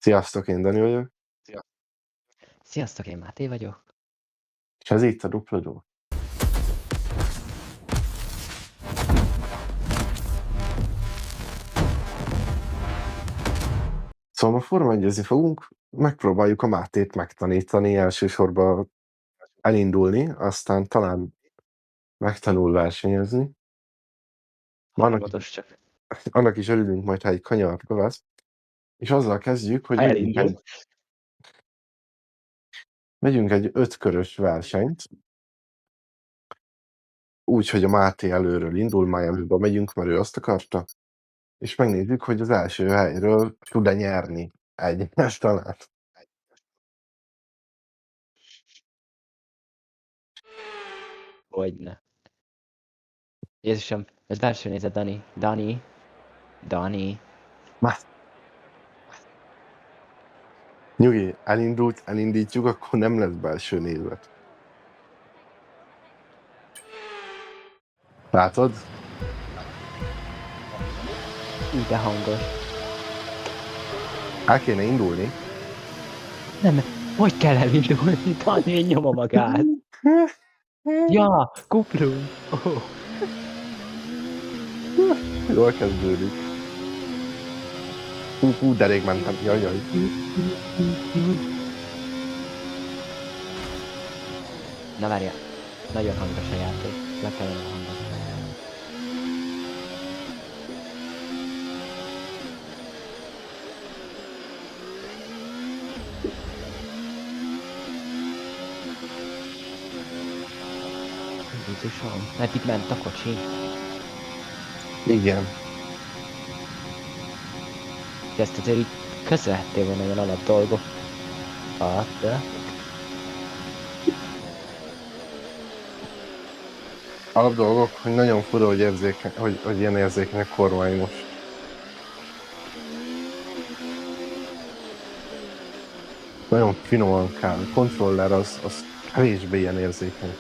Sziasztok, én Dani vagyok, Sziasztok, én Máté vagyok. és ez itt a Dupla. Szóval ma Forma 1-ezni fogunk, megpróbáljuk a Mátét megtanítani, elsősorban elindulni, aztán talán megtanul versenyezni. Hallgatos csak. Annak is örülünk majd, ha egy kanyart bevesz. És azzal kezdjük, hogy Elindul. megyünk egy 5 körös versenyt, úgy, hogy a Máté előről indul, Miamiba megyünk, mert ő azt akarta, és megnézzük, hogy az első helyről tud-e nyerni egyáltalán. Hogyne. Jézusom, ez belső nézet, Dani. Nyugi, elindítjuk, akkor nem lesz belső nézet. Látod? De hangos. El kéne indulni. Nem, hogy kell elindulni? Dani nyoma magát. Ja, kuplung. Oh. Jól kezdődik. Hú, de rég mentem. Jaj. Na várjál, nagyon hangos a játék. Le kellene a hangot. Jézusom, mert itt ment a kocsi. Igen. Ezt azért így köszönhettél volna ilyen alap dolgok. De... Alap dolgok, hogy nagyon fura, hogy ilyen érzékenyek kormány most. Nagyon finoman kell. A kontroller az kevésbé ilyen érzékeny.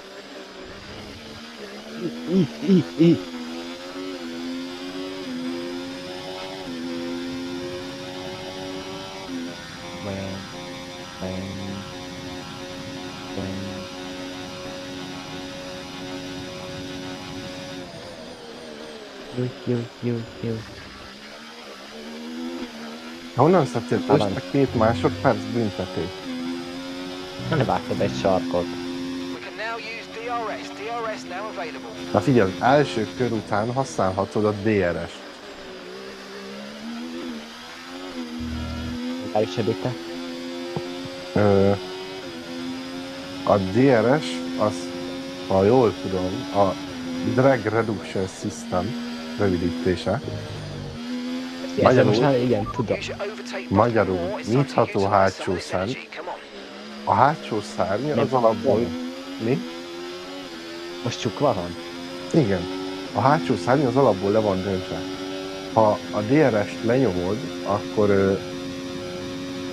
Jó. Honnan szedtél most a 2 másodperc büntetét? Nem vágtad egy sarkot. Na figyelj, az első kör után használhatod a DRS-t. Elviselíte? A DRS az, ha jól tudom, a Drag Reduction System rövidítése. Igen, tudom. Magyarul nyitható hátsó szárny. A hátsó szárny az alapból... Mi? Most csukva van? Igen. A hátsó szárny az alapból le van döntve. Ha a DRS-t lenyomod, akkor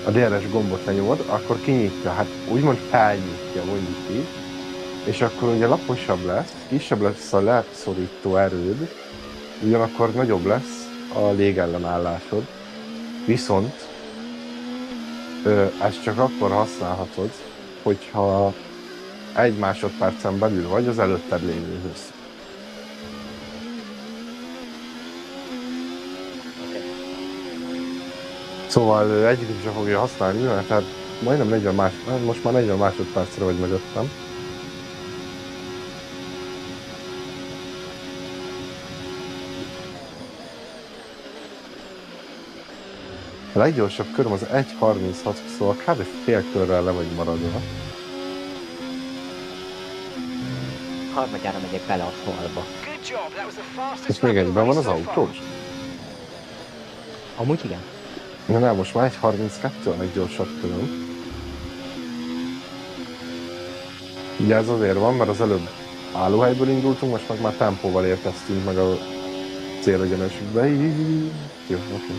a DRS gombot lenyomod, akkor kinyitja, hát úgymond felnyitja, mondjuk így, és akkor ugye laposabb lesz, kisebb lesz a leszorító erőd, ugyanakkor nagyobb lesz a légellenállásod, viszont ezt csak akkor használhatod, hogyha 1 másodpercen belül vagy az előtted lévőhöz. Szóval egyikük sem fogja használni, mert hát majdnem 40 most már 40 másodpercre vagy mögöttem. A leggyorsabb köröm az 1.36, szóval kb. Fél körrel le vagy maradva. Harmadjára megyek bele a falba. És még egyben van az autós? Amúgy igen. Nem, most már 1.32 a leggyorsabb köröm. Ugye ez azért van, mert az előbb állóhelyből indultunk, most meg már tempóval érkeztünk meg a célegyenesükbe. Jó, oké.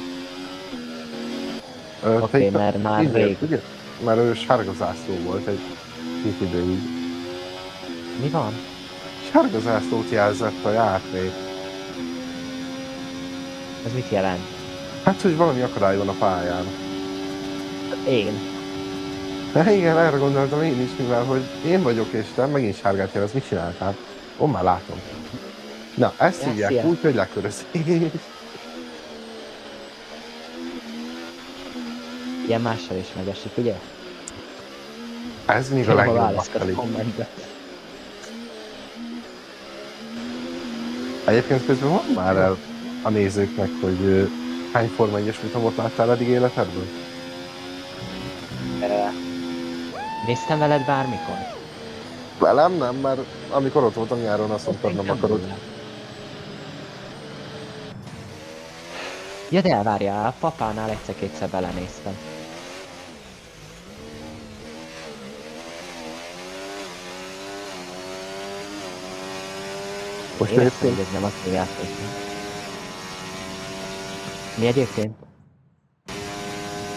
Oké, mert már rég. Ugye? Mert ő sárga zászló volt egy kis időig. Mi van? Sárga zászlót jelzett a játék. Ez mit jelent? Hát, hogy valami akadály van a pályán. Én. Na igen, erre gondoltam én is, mivel hogy én vagyok és te megint sárgát jelez, mit csináltál? Ó, már látom. Na, ezt Ja, hívják szia. úgy, hogy lekörözés. Ilyen mással is megesik, ugye? Ez még a Kérem a legjobb válaszokat a felé. kommentbe. Egyébként közben mondd már el a nézőknek, hogy hány Forma 1-es futamot láttál eddig életedből? Néztem veled bármikor? Velem nem, mert amikor ott voltam nyáron, azt mondtad, nem akarod. Ja, de várjál, papánál egyszer-kétszer belenéztem. Most Éreztem, hogy egyébként, ez nem azt fogják hozni. Mi egyébként?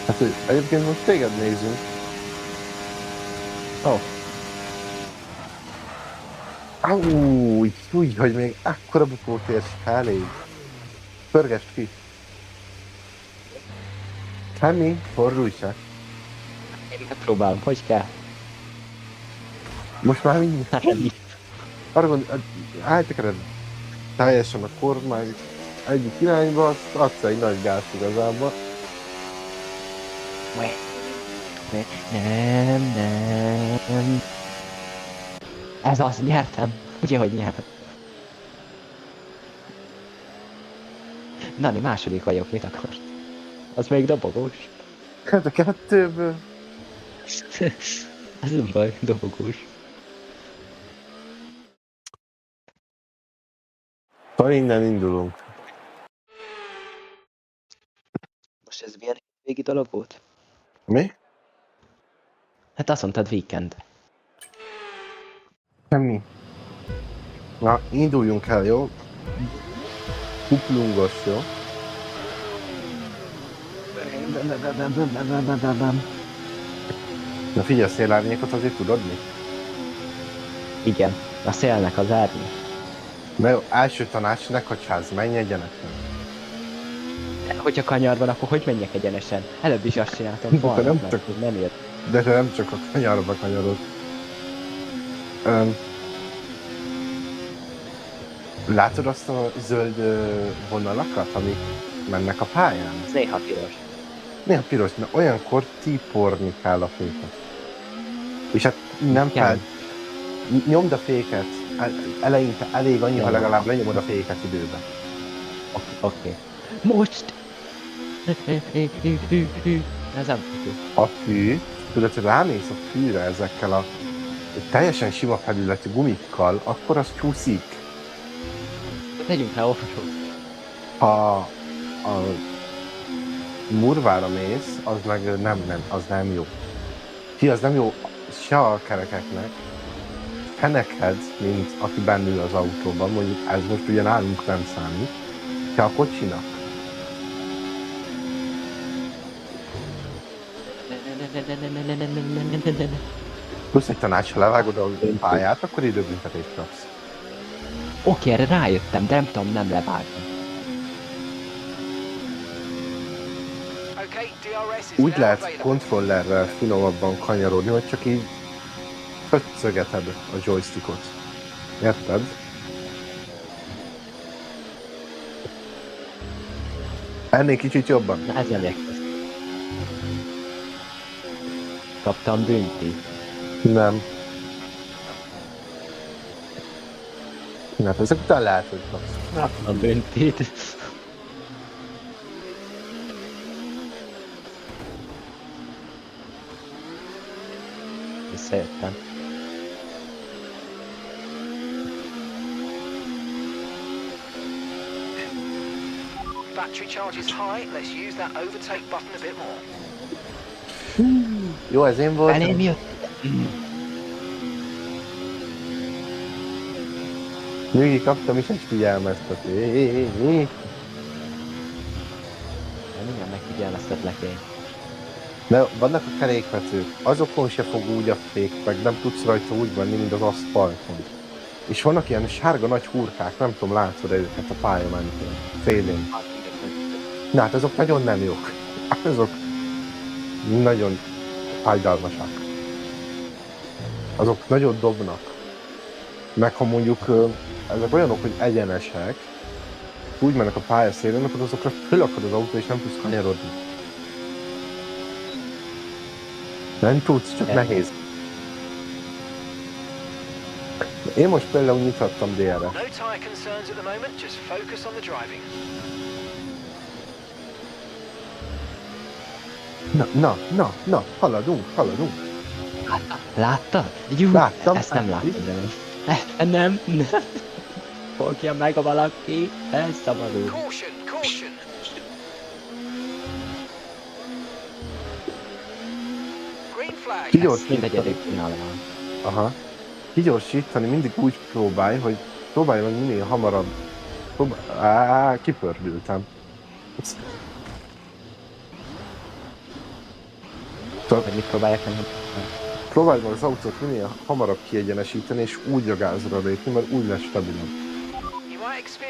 hát, hogy egyébként most téged nézünk. Ó, Úgy, hogy még akkora bukót érsz elég. Pörgesd ki. Semmi, fordulj csak. én megpróbálom, hogy kell? Most már mindjárt. Hát semmi. Arra gondolj, álltekered teljesen a kormány egyik irányba, azt adsz egy nagy gáz igazából. Nem. Ez az, nyertem. Ugye, hogy nyertem. Nani, második vagyok, mit akarsz? Az még dobogós. Hát a kettőből. Ez nem baj, dobogós. Szóval innen indulunk. Most ez milyen végi dolog volt? Mi? Hát azt mondtad weekend. Semmi. Na, induljunk el, jó? Kuplungos, jó? Na figyelj, a szélárnyékot azért tudod mi? Igen, a szélnek az árnya. Na jó, első tanács, ne kacsázz, menj egyenesen. Hogyha kanyar van, akkor hogy menjek egyenesen? Előbb is azt csináltam De volna, nem mert csak- hogy nem ért. De te nem csak a kanyarba kanyarod. Látod azt a zöld vonalakat, amik mennek a pályán? Ez néha piros. Néha piros, mert olyankor tiporni kell a féket. És hát nem Kell. kell. Nyomd a féket. Eleinte elég annyi, ha Jó. legalább lenyomod a féket időben. Oké. Most! Ez nem fű. A fű, tudod, hogy rámész a fűre ezekkel a teljesen sima felületű gumikkal, akkor az csúszik. Tegyünk rá offroad. Ha a murvára mész, az meg az nem jó. Az nem jó se a kerekeknek, se neked, mint aki benne ül az autóban, mondjuk ez most ugye nálunk nem számít, se a kocsinak. Plusz egy tanács, ha levágod a pályát, akkor időbüntetést kapsz. Oké, erre rájöttem, de nem tudom, nem levágni. Úgy lehet kontrollerrel finomabban kanyarodni, hogy csak így pöccögeted a joystickot. Érted? Ennél kicsit jobban. Na ezen érkeztem. Kaptam bünti. Nem. Hát ezek után lehet, hogy kapsz. Kaptam büntit. Visszajöttem. Battery charge is high. Let's use that overtake button a bit more. Jó, ez én voltam. Belém jött. Nyugi, kaptam is egy figyelmeztetést. Mindjárt megfigyelmeztetlek én. De vannak a kerékvetők, azokon se fog úgy a fék, meg nem tudsz rajta úgy menni, mint az aszfalton. És vannak ilyen sárga nagy hurkák, nem tudom, látszod őket a pálya mentén, félén. Na hát azok nagyon nem jók. Azok nagyon fájdalmasak. Azok nagyon dobnak. Meg ha mondjuk ezek olyanok, hogy egyenesek, úgy mennek a pályaszélén, akkor azokra fölakad az autó és nem tudsz kanyarodni. Nem tudsz, csak nehéz. Én most például nyithattam DR-re. No tyre concerns at the moment, just focus on the driving. Na, haladunk. Láttad? Jú, Láttam. ezt nem láttam, de nem. Fogja meg a valaki, elszabadul. Caution! Green flag. Mindegyedik csinálom. Aha. Kigyorsítani mindig úgy próbálj, hogy próbálj meg minél hamarabb. Kipördültem. Hogy mit próbálják meg? Próbálj meg az autót minél hamarabb kiegyenesíteni, és úgy a gázra lépni, mert úgy lesz stabilabb.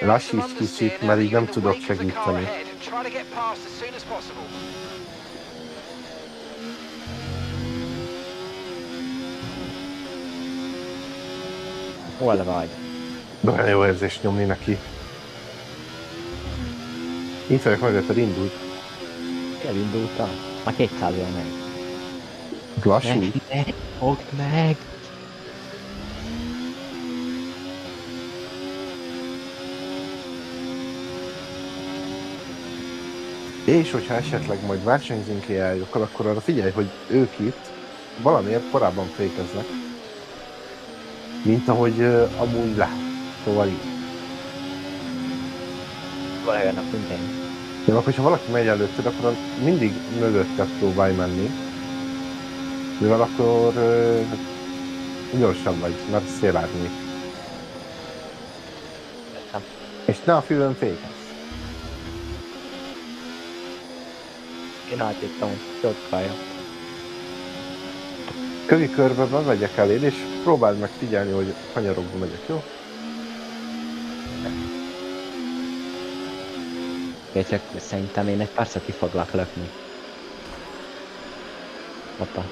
Lassíts kicsit, mert így nem tudok segíteni. Hol vagy? De olyan jó érzés nyomni neki. Itt vagyok mögötted, indulj. Elindultam. Már 200 jön meg. Lassú. Fogd meg! És hogyha esetleg majd versenyzünk AI-okkal, akkor arra figyelj, hogy ők itt valamiért korábban fékeznek. Mint ahogy amúgy lehet. Szóval így. Valahogyannak minden. De akkor, hogyha valaki megy előtted, akkor mindig mögötted próbálj menni. Mivel akkor gyorsabb vagy, mert szélárni. És ne a fülön fékez. Én átjöttem, hogy sokkal jobb. Kövi körbe bemegyek eléd, és próbáld meg figyelni, hogy kanyarokba megyek, jó? Csak szerintem én egy párszor ki foglak lökni. Hoppa.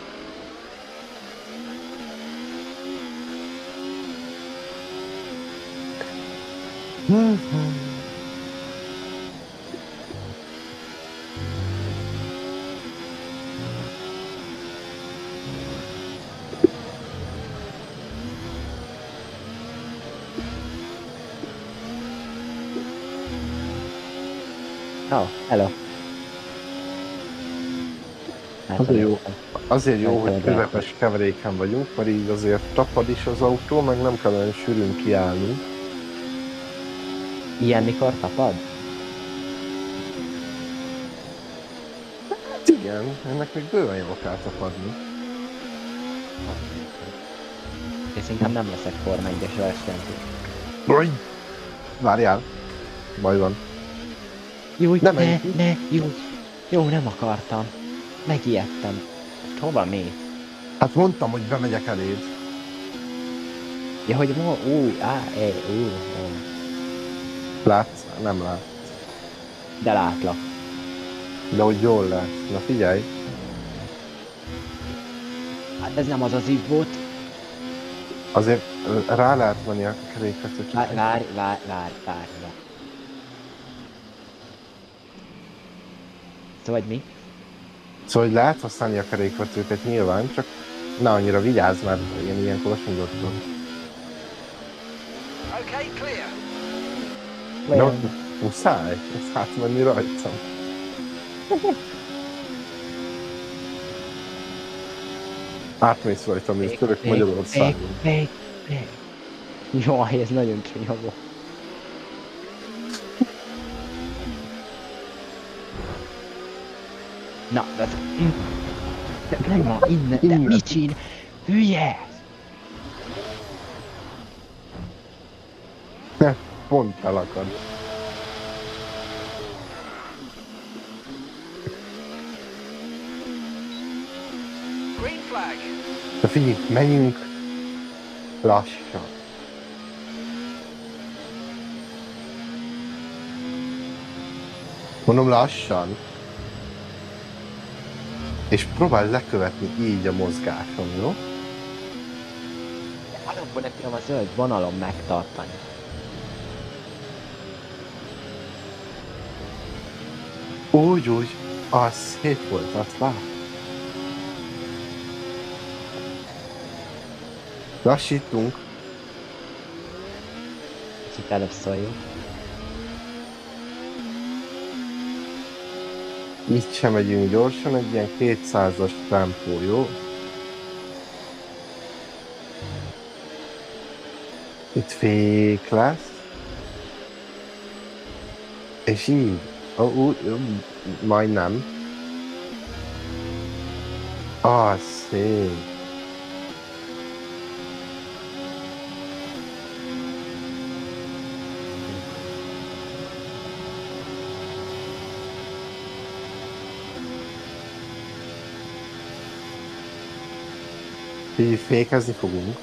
Oh, hello. Azért jó, hogy közepes keveréken vagyunk, mert így azért tapad is az autó, meg nem kell olyan sűrűn kiállni. Ilyen mikor tapad? Hát igen, ennek még bőven jó kell tapadni. És inkább nem leszek Forma 1-es versenyző. Várjál, baj van. Jó, Nem jó, nem akartam. Megijedtem. Hova mész? Hát mondtam, hogy bemegyek eléd. Ja, hogy Látsz? Nem lát. De látlak. De hogy jól lesz. Na figyelj. Hát ez nem az az ív volt. Azért rá lehet menni a kerékvetőt. Várj. Szóval mi? Szóval, hogy lehet használni a kerékvetőket nyilván, csak ne annyira vigyázz, mert én ilyenkor lassan gyorsulok. Okay, clear. De muszáj, ezt átmenni rajtam. Átmész rajtam, és török Magyarországon. Jaj, ez nagyon csúnya volt. Na, de nem ma innen, de mit csinál? Hülye! Pont elakad. Green flag. De figyelj, menjünk lassan. Mondom lassan. És próbálj lekövetni így a mozgáson, jó? Alapból nem tudom a zöld vonalon megtartani. Úgy, az szép volt, azt lát. Lassítunk. Kicsit előbb szóljuk. Itt sem megyünk gyorsan, egy ilyen 200-as tempó, jó? Itt fék lesz. És így. Majdnem. Az szép. Így fékezni fogunk.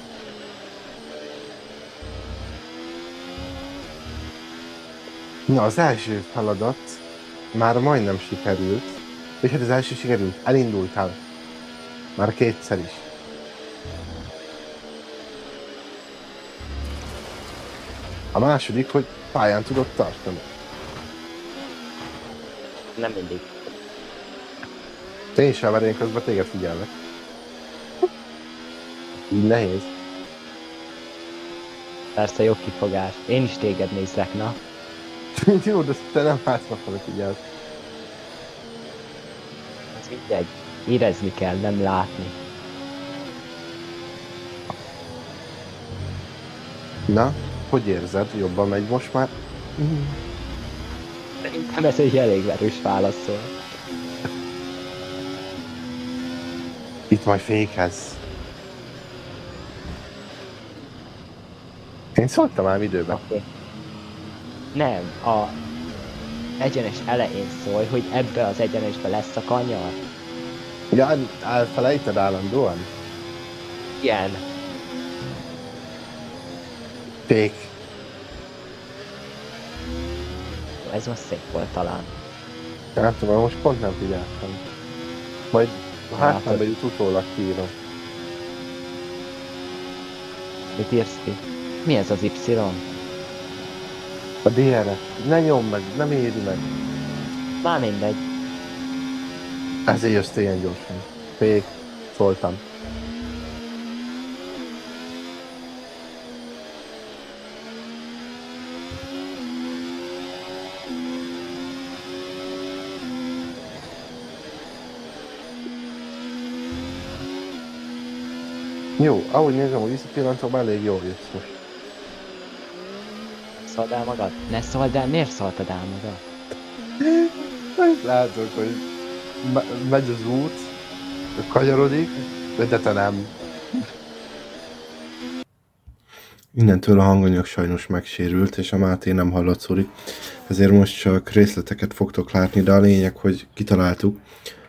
Na, az első feladat már majdnem sikerült. És hát az első sikerült, elindultál. Már kétszer is. A második, hogy pályán tudod tartani. Nem mindig. Én sem, mert én közben téged figyellek. Így nehéz. Persze jó kifogás. Én is téged nézlek, na. Jó, de te nem hátrafelé figyelsz. Ez mindegy. Érezni kell, nem látni. Na, hogy érzed? Jobban megy most már? Szerintem ez egy elég erős válasz volt. Itt majd fékez. Én szóltam már időben. Oké. Nem, a egyenes elején szólj, hogy ebbe az egyenesbe lesz a kanyar. Ja, elfelejted állandóan? Igen. Fék. Ez most szép volt talán. Nem tudom, most pont nem figyeltem. Majd a hátrányba Látod. jut utólag kiírom. Mit írsz ki? Mi ez az Y? A DRS. Ne nyomd meg, nem éri meg. Már mindegy. Ezért jössz te ilyen gyorsan. Fék. Szóltam. Jó, ahogy nézem, hogy visszapillantom, elég jól jössz most. Szóld el magad? Ne szóld el, miért szóltad el magad? Látod, hogy megy az út, kanyarodik, de te nem. Innentől a hanganyag sajnos megsérült, és a Máté nem hallatszódik. Ezért most csak részleteket fogtok látni, de a lényeg, hogy kitaláltuk,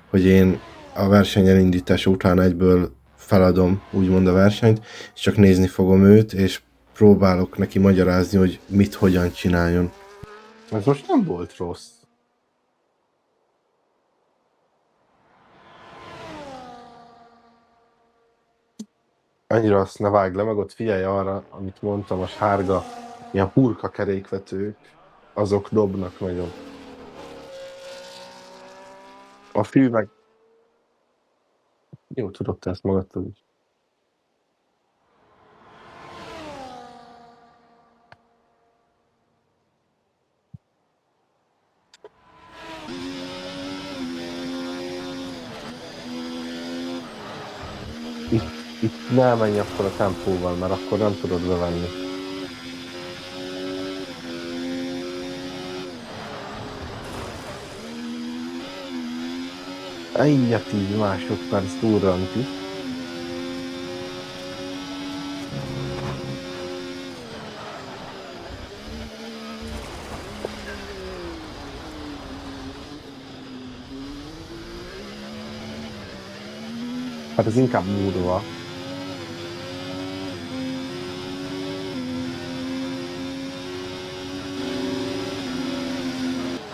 hogy én a verseny elindítása után egyből feladom úgymond a versenyt, és csak nézni fogom őt, és próbálok neki magyarázni, hogy mit, hogyan csináljon. Ez most nem volt rossz. Annyira azt ne vágj le, meg ott figyelj arra, amit mondtam, a sárga, ilyen hurka kerékvetők, azok dobnak nagyon. A fű meg... Jó, tudod te ezt magadtól is. Itt ne menj akkor a tempóval, mert akkor nem tudod bevenni. Egy 10 másodperc durrant is. Hát ez inkább múlva.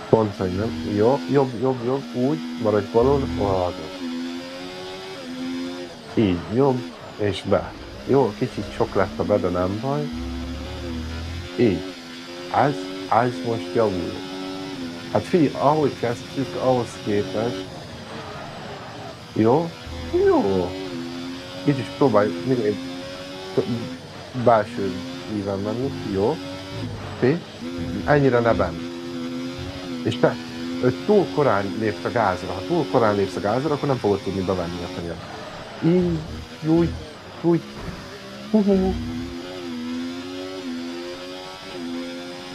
Pont, hogy nem. Jó, jobb, úgy, maradj balon, oldal. Így, jobb, és be. Jó, kicsit sok lett a be, de nem baj. Így. Ez most javul. Hát figyelj, ahogy kezdtük, ahhoz képest. Jó? Jó. Itt is próbálj minél belső íven menni. Jó? Ennyire ne benn. És te túl korán lépsz a gázra. Ha túl korán lépsz a gázra, akkor nem fogod tudni bevenni a kanyart. Így, úgy. Hú.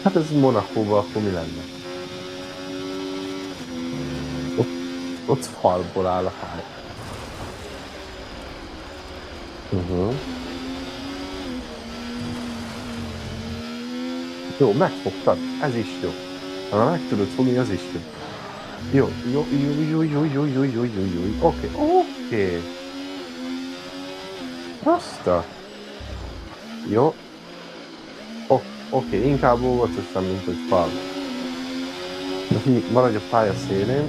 Hát ez Monakóban akkor mi lenne? Ott falból áll a pálya. Jó, megfogtad. Ez is jó. Ha meg tudod fogni, az is jó. Jó. Oké. Rasta. Jó. Oké, inkább óvatosan, mint hogy fal. Maradj a pálya szélén,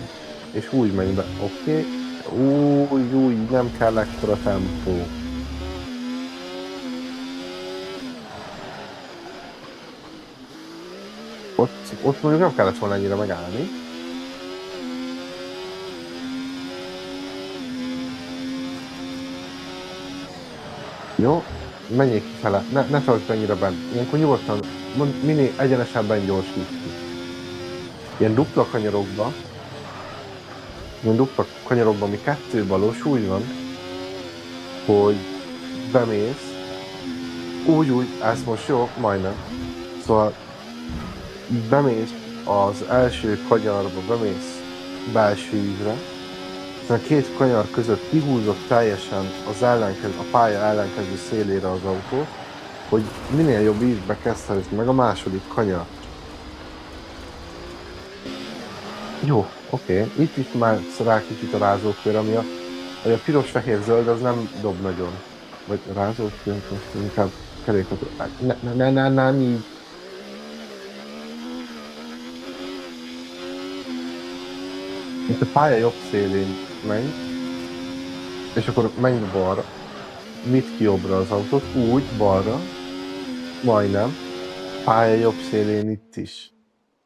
és úgy menj be. Oké. Új, nem kell ekkora tempó. Ott mondjuk nem kellett volna ennyire megállni. Jó, menjél kifele, ne tartsd ennyire benn. Ilyenkor nyugodtan, minél egyenesebben gyorsíts ki. Ilyen dupla kanyarokba, ami kettő balos, úgy van, hogy bemész, úgy, ez most jó, majdnem. Szóval bemész az első kanyarba, bemész belső ívre, a két kanyar között kihúzott teljesen a pálya ellenkező szélére az autót, hogy minél jobb ívbe kezdheted meg a második kanyar. Jó, oké. Itt is már rá kicsit a rázókör, ami a piros-fehér-zöld az nem dob nagyon. Vagy rázókör, inkább kerékot. Nem így. Itt a pálya jobb szélén menj, és akkor menj balra. Vidd ki jobbra az autót, úgy, balra, majdnem. Pálya jobb szélén itt is.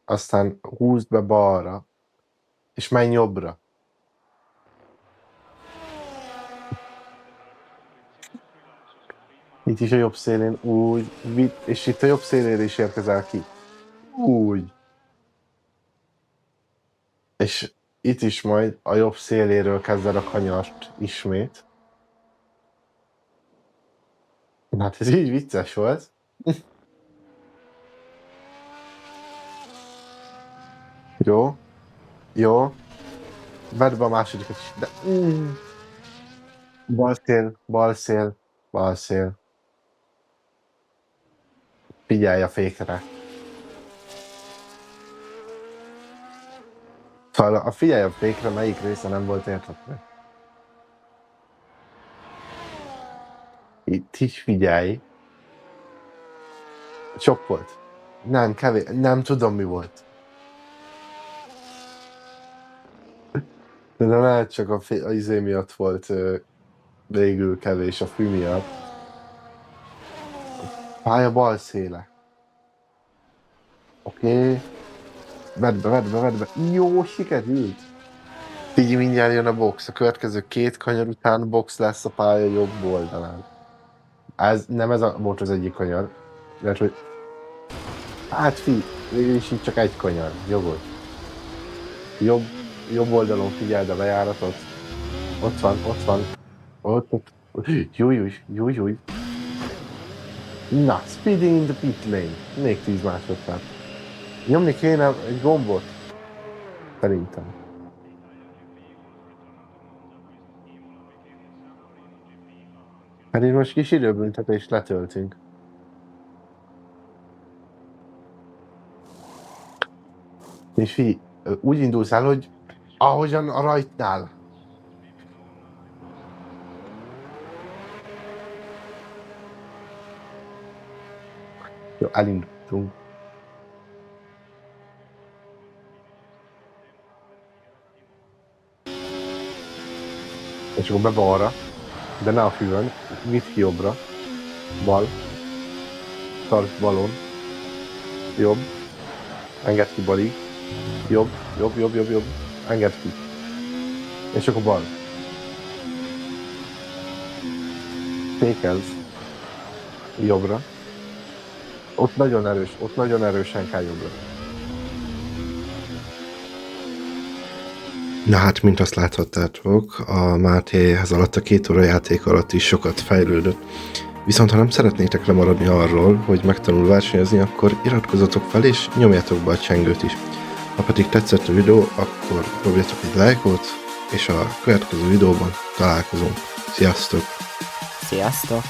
Aztán húzd be balra, és menj jobbra. Itt is a jobb szélén úgy, és itt a jobb szélére is érkezel ki. Úgy. És itt is majd a jobb széléről kezded a kanyart ismét. Hát ez így vicces volt. Jó. Vedd be a másodikat is. De... Bal szél. Figyelj a fékre. Szóval a figyelj a fékre, melyik része nem volt érthető. Itt is figyelj. Sok volt. Nem, kevés. Nem tudom, mi volt. De lehet csak az izé miatt volt végül kevés, a fű miatt. Pálya bal széle. Oké. Vedd be. Jó, sikerült. Figyelj, mindjárt jön a box. A következő két kanyar után box lesz a pálya jobb oldalán. Nem ez volt az egyik kanyar. Lehet, hogy... Hát figyelj, végül is így csak egy kanyar. Jogod. Jobb oldalon figyeld a bejáratot. Ott van. Ott. Júj. Na, speeding in the pit lane. Még 10 másodperc. Nyomni kéne egy gombot. Szerintem. Hát így most kis időbüntetést letöltünk. És figyelj, úgy indulsz el, hogy ahogyan a rajtnál. Jó, elindultunk. És akkor be balra. de ne a füvön, vidd ki jobbra, bal, tartsd balon, jobb, engedd ki balig, jobb, engedd ki, és akkor bal. Fékelsz jobbra, ott nagyon erősen kell jobbra. Na hát, mint azt láthattátok, a Máté ez alatt a 2 óra játék alatt is sokat fejlődött. Viszont ha nem szeretnétek lemaradni arról, hogy megtanul versenyezni, akkor iratkozzatok fel és nyomjatok be a csengőt is. Ha pedig tetszett a videó, akkor dobjatok egy lájkot, és a következő videóban találkozunk. Sziasztok! Sziasztok!